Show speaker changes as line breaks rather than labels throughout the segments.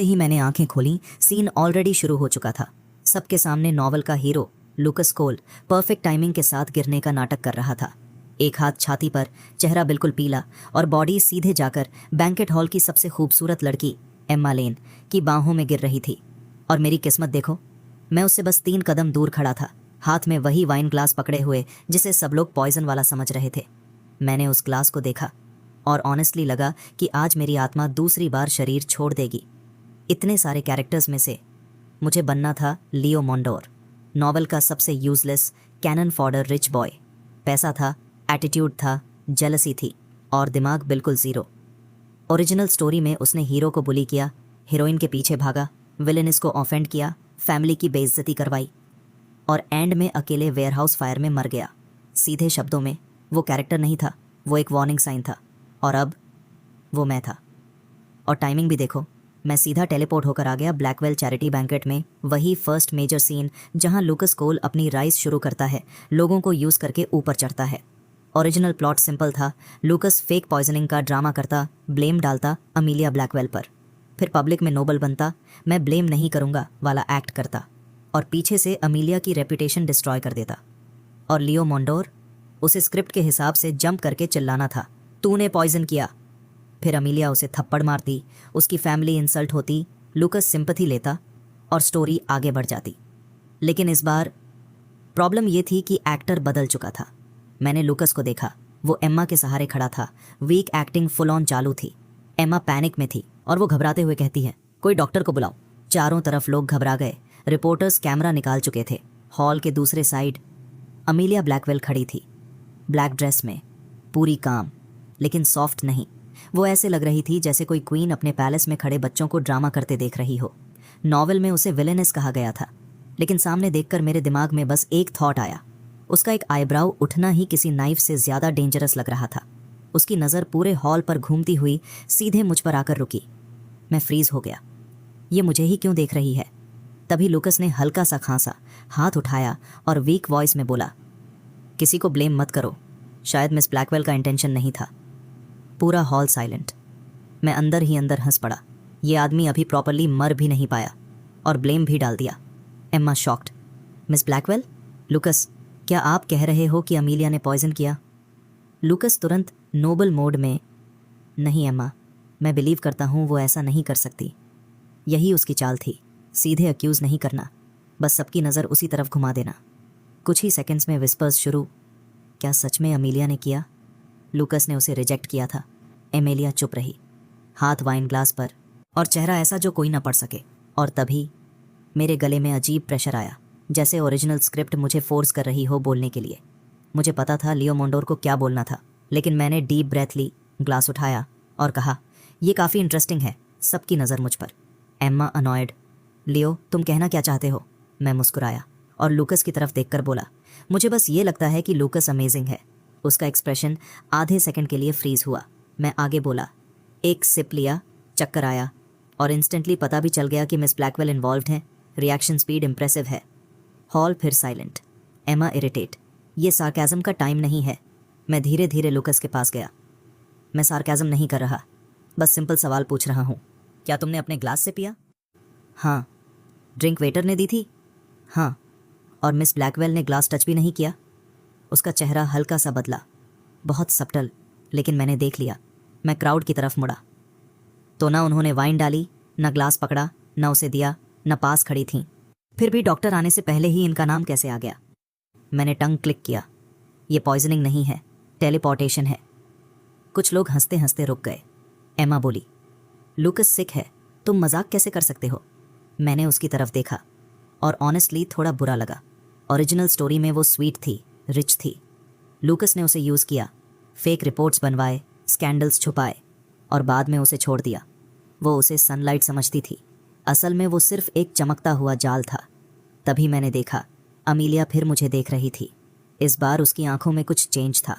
जैसे ही मैंने आंखें खोली, सीन ऑलरेडी शुरू हो चुका था। सबके सामने नॉवल का हीरो लूकस कोल परफेक्ट टाइमिंग के साथ गिरने का नाटक कर रहा था। एक हाथ छाती पर, चेहरा बिल्कुल पीला और बॉडी सीधे जाकर बैंकेट हॉल की सबसे खूबसूरत लड़की एम्मा लेन की बाहों में गिर रही थी। और मेरी किस्मत देखो, मैं उससे बस 3 कदम दूर खड़ा था, हाथ में वही वाइन ग्लास पकड़े हुए जिसे सब लोग पॉइजन वाला समझ रहे थे। मैंने उस ग्लास को देखा और ऑनेस्टली लगा कि आज मेरी आत्मा दूसरी बार शरीर छोड़ देगी। इतने सारे कैरेक्टर्स में से मुझे बनना था लियो मोंडोर, नॉवल का सबसे useless cannon fodder rich boy. पैसा था, एटीट्यूड था, जेलसी थी और दिमाग बिल्कुल ज़ीरो। ओरिजिनल स्टोरी में उसने हीरो को बुली किया, हीरोइन के पीछे भागा, विलेनिस को ऑफेंड किया, फैमिली की बेइज्जती करवाई और एंड में अकेले वेयरहाउस फायर में मर गया। सीधे शब्दों में वो कैरेक्टर नहीं था, वो एक वार्निंग साइन था। और अब वो मैं था। और टाइमिंग भी देखो, मैं सीधा टेलीपोर्ट होकर आ गया ब्लैकवेल चैरिटी बैंकेट में। वही फर्स्ट मेजर सीन जहां लूकस कोल अपनी राइज शुरू करता है, लोगों को यूज़ करके ऊपर चढ़ता है। ओरिजिनल प्लॉट सिंपल था, लूकस फेक पॉइजनिंग का ड्रामा करता, ब्लेम डालता अमीलिया ब्लैकवेल पर, फिर पब्लिक में नोबल बनता, मैं ब्लेम नहीं करूँगा वाला एक्ट करता और पीछे से अमीलिया की रेपुटेशन डिस्ट्रॉय कर देता। और लियो मोंडोर, उसे स्क्रिप्ट के हिसाब से जंप करके चिल्लाना था, तूने पॉइजन किया। फिर अमीलिया उसे थप्पड़ मारती, उसकी फैमिली इंसल्ट होती, लूकस सिंपैथी लेता और स्टोरी आगे बढ़ जाती। लेकिन इस बार प्रॉब्लम ये थी कि एक्टर बदल चुका था। मैंने लूकस को देखा, वो एम्मा के सहारे खड़ा था, वीक एक्टिंग फुल ऑन चालू थी। एम्मा पैनिक में थी और वो घबराते हुए कहती है, कोई डॉक्टर को बुलाओ। चारों तरफ लोग घबरा गए, रिपोर्टर्स कैमरा निकाल चुके थे। हॉल के दूसरे साइड अमीलिया ब्लैकवेल खड़ी थी, ब्लैक ड्रेस में, पूरी काम, लेकिन सॉफ्ट नहीं। वो ऐसे लग रही थी जैसे कोई क्वीन अपने पैलेस में खड़े बच्चों को ड्रामा करते देख रही हो। नॉवेल में उसे विलेनेस कहा गया था, लेकिन सामने देखकर मेरे दिमाग में बस एक थॉट आया। उसका एक आईब्राउ उठना ही किसी नाइफ से ज़्यादा डेंजरस लग रहा था। उसकी नज़र पूरे हॉल पर घूमती हुई सीधे मुझ पर आकर रुकी। मैं फ्रीज हो गया, ये मुझे ही क्यों देख रही है। तभी लूकस ने हल्का सा खांसा, हाथ उठाया और वीक वॉइस में बोला, किसी को ब्लेम मत करो, शायद मिस ब्लैकवेल का इंटेंशन नहीं था। पूरा हॉल साइलेंट। मैं अंदर ही अंदर हंस पड़ा, ये आदमी अभी प्रॉपरली मर भी नहीं पाया और ब्लेम भी डाल दिया। Emma shocked, miss Blackwell? लूकस, क्या आप कह रहे हो कि अमीलिया ने पॉइजन किया? लूकस तुरंत नोबल मोड में, नहीं एम्मा, मैं बिलीव करता हूँ वो ऐसा नहीं कर सकती। यही उसकी चाल थी, सीधे अक्यूज़ नहीं करना, बस सबकी नज़र उसी तरफ घुमा देना। कुछ ही सेकंड्स में विस्पर्स शुरू, क्या सच में अमीलिया ने किया? लूकस ने उसे रिजेक्ट किया था। एमेलिया चुप रही, हाथ वाइन ग्लास पर और चेहरा ऐसा जो कोई ना पढ़ सके। और तभी मेरे गले में अजीब प्रेशर आया, जैसे ओरिजिनल स्क्रिप्ट मुझे फोर्स कर रही हो बोलने के लिए। मुझे पता था लियो मोंडोर को क्या बोलना था, लेकिन मैंने डीप ब्रेथ ली, ग्लास उठाया और कहा, यह काफ़ी इंटरेस्टिंग है। सबकी नज़र मुझ पर। एम्मा अनॉयड, लियो तुम कहना क्या चाहते हो? मैं मुस्कुराया और लूकस की तरफ देखकर बोला, मुझे बस ये लगता है कि लूकस अमेजिंग है। उसका एक्सप्रेशन आधे सेकंड के लिए फ्रीज हुआ। मैं आगे बोला, एक सिप लिया, चक्कर आया और इंस्टेंटली पता भी चल गया कि मिस ब्लैकवेल इन्वॉल्व्ड हैं। रिएक्शन स्पीड इंप्रेसिव है। हॉल फिर साइलेंट। एमा इरिटेट, ये सार्केज़म का टाइम नहीं है। मैं धीरे धीरे लूकस के पास गया। मैं सार्केज़म नहीं कर रहा, बस सिंपल सवाल पूछ रहा हूँ। क्या तुमने अपने ग्लास से पिया? हाँ। ड्रिंक वेटर ने दी थी? हाँ। और मिस ब्लैकवेल ने ग्लास टच भी नहीं किया? उसका चेहरा हल्का सा बदला, बहुत सब्टल, लेकिन मैंने देख लिया। मैं क्राउड की तरफ मुड़ा तो ना उन्होंने वाइन डाली, ना ग्लास पकड़ा, ना उसे दिया, ना पास खड़ी थीं। फिर भी डॉक्टर आने से पहले ही इनका नाम कैसे आ गया? मैंने टंग क्लिक किया, ये पॉइजनिंग नहीं है, टेलीपोर्टेशन है। कुछ लोग हंसते हंसते रुक गए। एमा बोली, लूकस सिक है, तुम मजाक कैसे कर सकते हो? मैंने उसकी तरफ देखा और ऑनेस्टली थोड़ा बुरा लगा। ओरिजिनल स्टोरी में वो स्वीट थी, रिच थी। लूकस ने उसे यूज़ किया, फेक रिपोर्ट्स बनवाए, स्कैंडल्स छुपाए और बाद में उसे छोड़ दिया। वो उसे सनलाइट समझती थी, असल में वो सिर्फ एक चमकता हुआ जाल था। तभी मैंने देखा, अमीलिया फिर मुझे देख रही थी। इस बार उसकी आंखों में कुछ चेंज था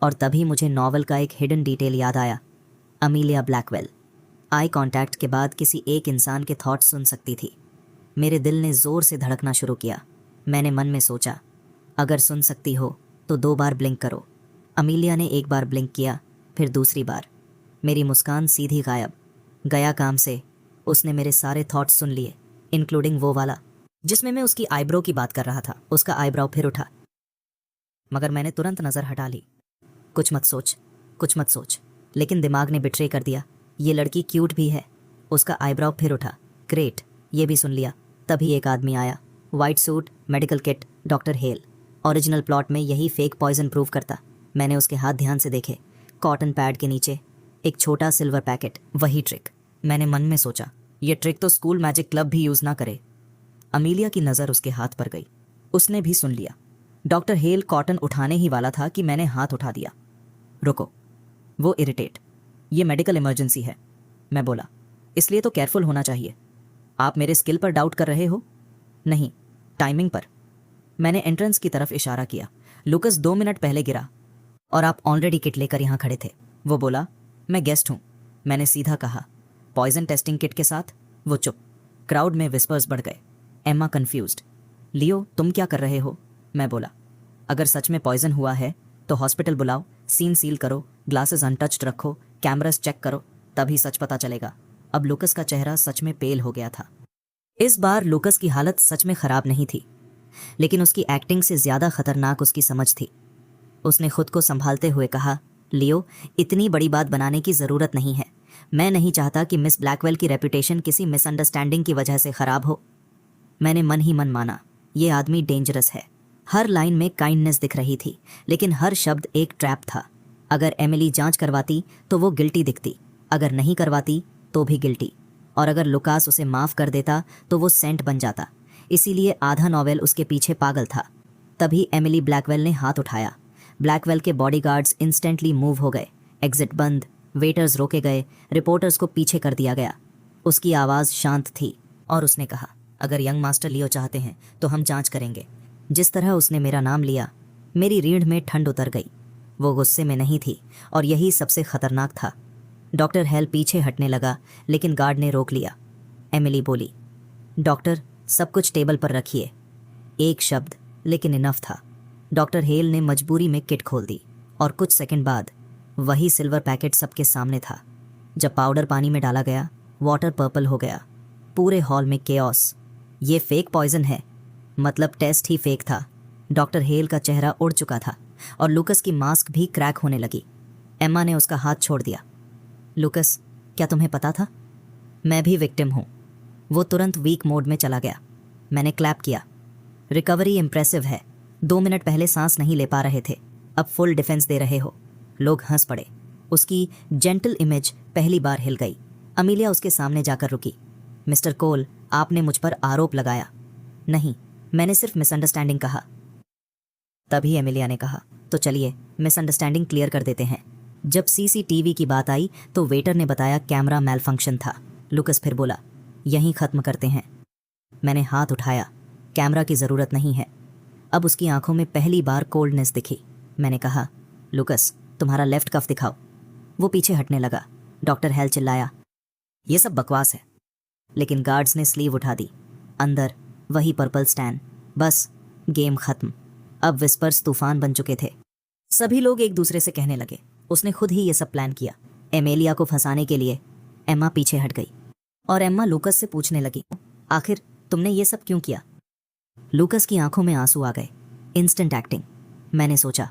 और तभी मुझे नॉवल का एक हिडन डिटेल याद आया, अमीलिया ब्लैकवेल। आई कांटेक्ट के बाद किसी एक इंसान के थॉट्स सुन सकती थी। मेरे दिल ने ज़ोर से धड़कना शुरू किया। मैंने मन में सोचा, अगर सुन सकती हो तो 2 बार ब्लिंक करो। अमीलिया ने 1 बार ब्लिंक किया, फिर दूसरी बार। मेरी मुस्कान सीधी गायब। गया काम से, उसने मेरे सारे थॉट्स सुन लिए, इंक्लूडिंग वो वाला जिसमें मैं उसकी आईब्रो की बात कर रहा था। उसका आईब्रो फिर उठा, मगर मैंने तुरंत नजर हटा ली। कुछ मत सोच, कुछ मत सोच। लेकिन दिमाग ने बिट्रे कर दिया, ये लड़की क्यूट भी है। उसका आईब्रो फिर उठा। ग्रेट, ये भी सुन लिया। तभी एक आदमी आया, white suit, medical kit, doctor hello. Original plot में यही फेक पॉइजन प्रूव करता। मैंने उसके हाथ ध्यान से देखे, कॉटन पैड के नीचे एक छोटा सिल्वर पैकेट। वही ट्रिक। मैंने मन में सोचा, ये ट्रिक तो स्कूल मैजिक क्लब भी यूज ना करे। अमीलिया की नज़र उसके हाथ पर गई, उसने भी सुन लिया। डॉक्टर हेल कॉटन उठाने ही वाला था कि मैंने हाथ उठा दिया। रुको, वो इरिटेट, ये मेडिकल इमरजेंसी है, मैं बोला, इसलिए तो केयरफुल होना चाहिए। आप मेरे स्किल पर डाउट कर रहे हो? नहीं, टाइमिंग पर। मैंने एंट्रेंस की तरफ इशारा किया। लुकस 2 मिनट पहले गिरा और आप ऑलरेडी किट लेकर यहाँ खड़े थे। वो बोला, मैं गेस्ट हूँ। मैंने सीधा कहा, पॉइजन टेस्टिंग किट के साथ? वो चुप। क्राउड में विस्पर्स बढ़ गए। Emma confused. लियो, तुम क्या कर रहे हो? मैं बोला, अगर सच में पॉइजन हुआ है तो हॉस्पिटल बुलाओ, सीन सील करो, ग्लासेस अनटच्ड रखो, कैमरास चेक करो, तभी सच पता चलेगा। अब लुकस का चेहरा सच में पेल हो गया था। इस बार लुकस की हालत सच में खराब नहीं थी, लेकिन उसकी एक्टिंग से ज्यादा खतरनाक उसकी समझ थी। उसने खुद को संभालते हुए कहा, लियो, इतनी बड़ी बात बनाने की जरूरत नहीं है। मैं नहीं चाहता कि मिस ब्लैकवेल की रेपुटेशन किसी मिसअंडरस्टैंडिंग की वजह से खराब हो। मैंने मन ही मन माना, ये आदमी डेंजरस है। हर लाइन में काइंडनेस दिख रही थी, लेकिन हर शब्द एक ट्रैप था। अगर एमिली जांच करवाती तो वो गिल्टी दिखती, अगर नहीं करवाती तो भी गिल्टी, और अगर लुकास उसे माफ कर देता तो वो सेंट बन जाता। इसीलिए आधा नॉवेल उसके पीछे पागल था। तभी एमिली ब्लैकवेल ने हाथ उठाया। ब्लैकवेल के बॉडीगार्ड्स इंस्टेंटली मूव हो गए, एग्जिट बंद, वेटर्स रोके गए, रिपोर्टर्स को पीछे कर दिया गया। उसकी आवाज़ शांत थी और उसने कहा, अगर यंग मास्टर लियो चाहते हैं तो हम जांच करेंगे। जिस तरह उसने मेरा नाम लिया, मेरी रीढ़ में ठंड उतर गई। वो गुस्से में नहीं थी, और यही सबसे खतरनाक था। डॉक्टर हेल पीछे हटने लगा, लेकिन गार्ड ने रोक लिया। एमिली बोली, डॉक्टर, सब कुछ टेबल पर रखिए। एक शब्द, लेकिन इनफ था। डॉक्टर हेल ने मजबूरी में किट खोल दी, और कुछ सेकंड बाद वही सिल्वर पैकेट सबके सामने था। जब पाउडर पानी में डाला गया, वाटर पर्पल हो गया। पूरे हॉल में केओस। ये फेक पॉइजन है, मतलब टेस्ट ही फेक था। डॉक्टर हेल का चेहरा उड़ चुका था, और लुकस की मास्क भी क्रैक होने लगी। एम्मा ने उसका हाथ छोड़ दिया। लुकस, क्या तुम्हें पता था? मैं भी विक्टिम हूँ। वो तुरंत वीक मोड में चला गया। मैंने क्लैप किया। रिकवरी इम्प्रेसिव है। 2 मिनट पहले सांस नहीं ले पा रहे थे, अब फुल डिफेंस दे रहे हो। लोग हंस पड़े। उसकी जेंटल इमेज पहली बार हिल गई। अमीलिया उसके सामने जाकर रुकी। मिस्टर कोल, आपने मुझ पर आरोप लगाया। नहीं, मैंने सिर्फ मिसअंडरस्टैंडिंग कहा। तभी एमिलिया ने कहा, तो चलिए मिसअंडरस्टैंडिंग क्लियर कर देते हैं। जब सीसीटीवी की बात आई तो वेटर ने बताया कैमरा मेल फंक्शन था। लुकस फिर बोला, यहीं खत्म करते हैं। मैंने हाथ उठाया। कैमरा की ज़रूरत नहीं है। अब उसकी आंखों में पहली बार कोल्डनेस दिखी। मैंने कहा, लुकस, तुम्हारा लेफ्ट कफ दिखाओ। वो पीछे हटने लगा। डॉक्टर हेल चिल्लाया, ये सब बकवास है। लेकिन गार्ड्स ने स्लीव उठा दी। अंदर वही पर्पल स्टैन। बस, गेम खत्म। अब विस्पर्स तूफान बन चुके थे। सभी लोग एक दूसरे से कहने लगे, उसने खुद ही ये सब प्लान किया, एमेलिया को फंसाने के लिए। एम्मा पीछे हट गई, और एम्मा लुकस से पूछने लगी, आखिर तुमने ये सब क्यों किया? लुकस की आंखों में आंसू आ गए। Instant acting. मैंने सोचा,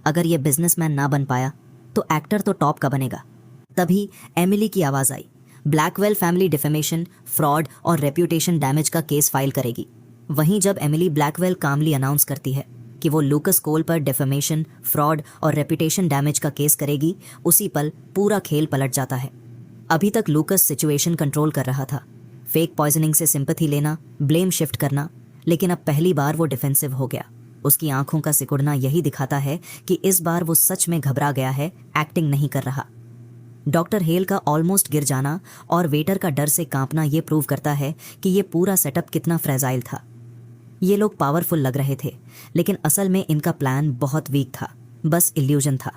अगर ये बिजनेसमैन ना बन पाया तो एक्टर तो टॉप का बनेगा। तभी एमिली की आवाज आई, ब्लैकवेल फैमिली डिफेमेशन, फ्रॉड और रेप्यूटेशन डैमेज का केस फाइल करेगी। वहीं जब एमिली ब्लैकवेल कामली अनाउंस करती है कि वो लुकस कोल पर डिफेमेशन, फ्रॉड और रेप्यूटेशन डैमेज का केस करेगी, उसी पल पूरा खेल पलट जाता है। अभी तक लुकस सिचुएशन कंट्रोल कर रहा था, फेक पॉइजनिंग से सिंपैथी लेना, ब्लेम शिफ्ट करना, लेकिन अब पहली बार वो डिफेंसिव हो गया। उसकी आंखों का सिकुड़ना यही दिखाता है कि इस बार वो सच में घबरा गया है, एक्टिंग नहीं कर रहा। डॉक्टर हेल का ऑलमोस्ट गिर जाना और वेटर का डर से कांपना ये प्रूव करता है कि ये पूरा सेटअप कितना फ्रेजाइल था। ये लोग पावरफुल लग रहे थे, लेकिन असल में इनका प्लान बहुत वीक था, बस इल्यूजन था।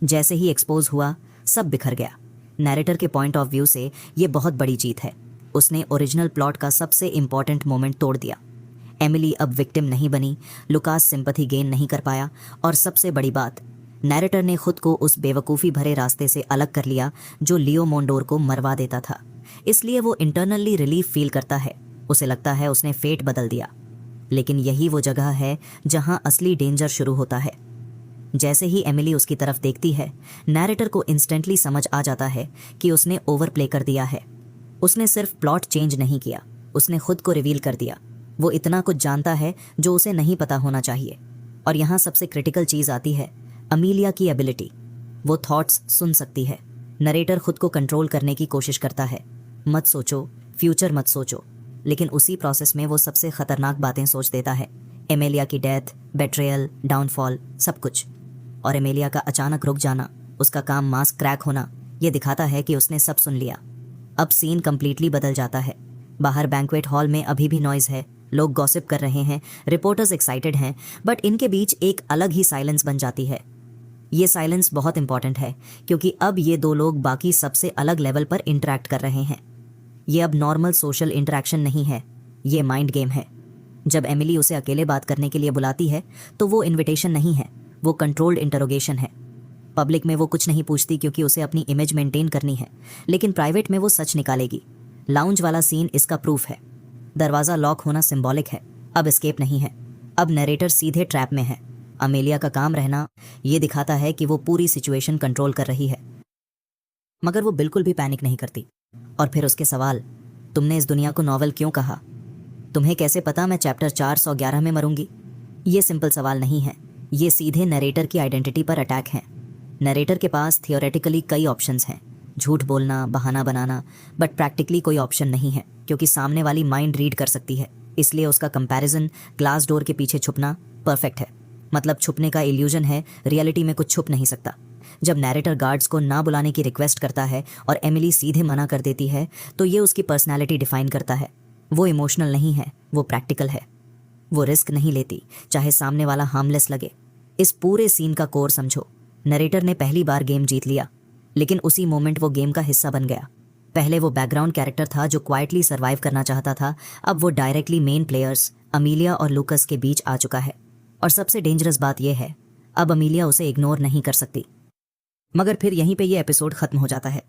जैसे ही एक्सपोज हुआ, सब बिखर गया। नैरेटर के पॉइंट ऑफ व्यू से ये बहुत बड़ी जीत है। उसने ओरिजिनल प्लॉट का सबसे इंपॉर्टेंट मोमेंट तोड़ दिया। एमिली अब विक्टिम नहीं बनी, लुकास सिंपैथी गेन नहीं कर पाया, और सबसे बड़ी बात, नैरेटर ने खुद को उस बेवकूफ़ी भरे रास्ते से अलग कर लिया जो लियो मोंडोर को मरवा देता था। इसलिए वो इंटरनली रिलीफ फील करता है। उसे लगता है उसने फेट बदल दिया। लेकिन यही वो जगह है जहां असली डेंजर शुरू होता है। जैसे ही एमिली उसकी तरफ देखती है, नैरेटर को इंस्टेंटली समझ आ जाता है कि उसने ओवरप्ले कर दिया है। उसने सिर्फ प्लॉट चेंज नहीं किया, उसने खुद को रिवील कर दिया। वो इतना कुछ जानता है जो उसे नहीं पता होना चाहिए। और यहाँ सबसे क्रिटिकल चीज़ आती है, अमीलिया की एबिलिटी। वो थॉट्स सुन सकती है। नरेटर खुद को कंट्रोल करने की कोशिश करता है, मत सोचो, फ्यूचर मत सोचो। लेकिन उसी प्रोसेस में वो सबसे खतरनाक बातें सोच देता है। एमेलिया की डेथ, बेट्रेयल, डाउनफॉल, सब कुछ। और एमेलिया का अचानक रुक जाना, उसका काम मास्क क्रैक होना, ये दिखाता है कि उसने सब सुन लिया। अब सीन कंप्लीटली बदल जाता है। बाहर बैंक्वेट हॉल में अभी भी नॉइज है, लोग गॉसिप कर रहे हैं, रिपोर्टर्स एक्साइटेड हैं, बट इनके बीच एक अलग ही साइलेंस बन जाती है। ये साइलेंस बहुत इंपॉर्टेंट है क्योंकि अब ये दो लोग बाकी सबसे अलग लेवल पर इंटरेक्ट कर रहे हैं। ये अब नॉर्मल सोशल इंटरेक्शन नहीं है, ये माइंड गेम है। जब एमिली उसे अकेले बात करने के लिए बुलाती है तो वो इनविटेशन नहीं है, वो कंट्रोल्ड इंटरोगेशन है। पब्लिक में वो कुछ नहीं पूछती क्योंकि उसे अपनी इमेज मेंटेन करनी है, लेकिन प्राइवेट में वो सच निकालेगी। लाउंज वाला सीन इसका प्रूफ है। दरवाज़ा लॉक होना सिंबॉलिक है, अब एस्केप नहीं है। अब नरेटर सीधे ट्रैप में है। अमेलिया का काम रहना ये दिखाता है कि वो पूरी सिचुएशन कंट्रोल कर रही है, मगर वो बिल्कुल भी पैनिक नहीं करती। और फिर उसके सवाल, तुमने इस दुनिया को नॉवल क्यों कहा? तुम्हें कैसे पता मैं चैप्टर 411 में मरूंगी? ये सिंपल सवाल नहीं है, ये सीधे नरेटर की आइडेंटिटी पर अटैक है। नरेटर के पास थियोरेटिकली कई ऑप्शंस हैं, झूठ बोलना, बहाना बनाना, बट प्रैक्टिकली कोई ऑप्शन नहीं है क्योंकि सामने वाली माइंड रीड कर सकती है। इसलिए उसका कंपैरिजन ग्लास डोर के पीछे छुपना परफेक्ट है। मतलब छुपने का इल्यूजन है, रियलिटी में कुछ छुप नहीं सकता। जब नैरेटर गार्ड्स को ना बुलाने की रिक्वेस्ट करता है और एमिली सीधे मना कर देती है तो ये उसकी पर्सनैलिटी डिफाइन करता है। वो इमोशनल नहीं है, वो प्रैक्टिकल है। वो रिस्क नहीं लेती चाहे सामने वाला हार्मलेस लगे। इस पूरे सीन का कोर समझो। नरेटर ने पहली बार गेम जीत लिया, लेकिन उसी मोमेंट वो गेम का हिस्सा बन गया। पहले वो बैकग्राउंड कैरेक्टर था जो क्वाइटली सर्वाइव करना चाहता था, अब वो डायरेक्टली मेन प्लेयर्स अमीलिया और लूकस के बीच आ चुका है। और सबसे डेंजरस बात यह है, अब अमीलिया उसे इग्नोर नहीं कर सकती। मगर फिर यहीं पे ये एपिसोड खत्म हो जाता है।